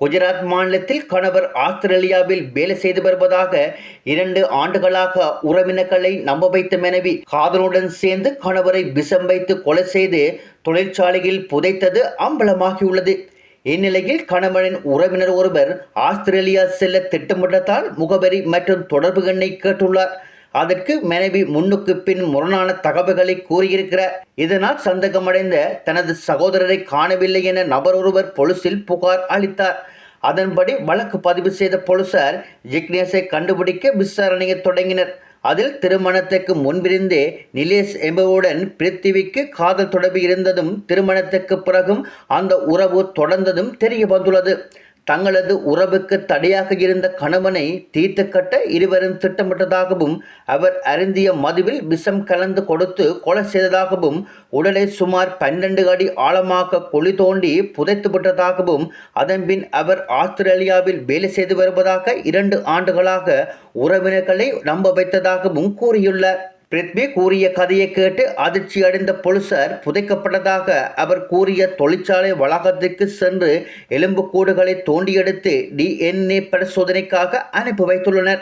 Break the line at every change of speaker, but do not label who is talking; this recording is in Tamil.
குஜராத் மாநிலத்தில் கணவர் ஆஸ்திரேலியாவில் வேலை செய்து வருவதாக 2 ஆண்டுகளாக உறவினர்களை நம்ப வைத்த மனைவி காதலனுடன் சேர்ந்து கணவரை விஷம் வைத்து கொலை செய்து தொழிற்சாலையில் புதைத்தது அம்பலமாகியுள்ளது. இந்நிலையில் கணவனின் உறவினர் ஒருவர் ஆஸ்திரேலியா செல்ல திட்டமிட்டதால் முகவரி மற்றும் தொடர்பு எண்ணை கேட்டுள்ளார். அதற்கு மனைவி முன்னுக்கு பின் முரணான தகவல்களை கூறியிருக்கிறார். இதனால் சந்தேகமடைந்த தனது சகோதரரை காணவில்லை என நபர் ஒருவர் போலீசில் புகார் அளித்தார். அதன்படி வழக்கு பதிவு செய்த போலீசார் ஜிக்னேஷை கண்டுபிடிக்க விசாரணையை தொடங்கினர். அதில் திருமணத்துக்கு முன்பிருந்தே நிலேஷ் என்பவருடன் பிருத்திவிக்கு காதல் தொடர்பு இருந்ததும் திருமணத்துக்கு பிறகும் அந்த உறவு தொடர்ந்ததும் தெரிய வந்துள்ளது. தங்களது உறவுக்கு தடையாக இருந்த கணவனை தீர்த்து கட்ட இருவரும் திட்டமிட்டதாகவும் அவர் அருந்திய மதுவில் விஷம் கலந்து கொடுத்து கொலை செய்ததாகவும் உடலை சுமார் 12 அடி ஆழமாக குழி தோண்டி புதைத்து விட்டதாகவும் அதன்பின் அவர் ஆஸ்திரேலியாவில் வேலை செய்து வருவதாக 2 ஆண்டுகளாக உறவினர்களை நம்ப வைத்ததாகவும் கூறியுள்ளார். பிருத்வி கூறிய கதையை கேட்டு அதிர்ச்சி அடைந்த போலீசார் புதைக்கப்பட்டதாக அவர் கூறிய தொழிற்சாலை வளாகத்திற்கு சென்று எலும்புக்கூடுகளை தோண்டியெடுத்து DNA பரிசோதனைக்காக அனுப்பி வைத்துள்ளனர்.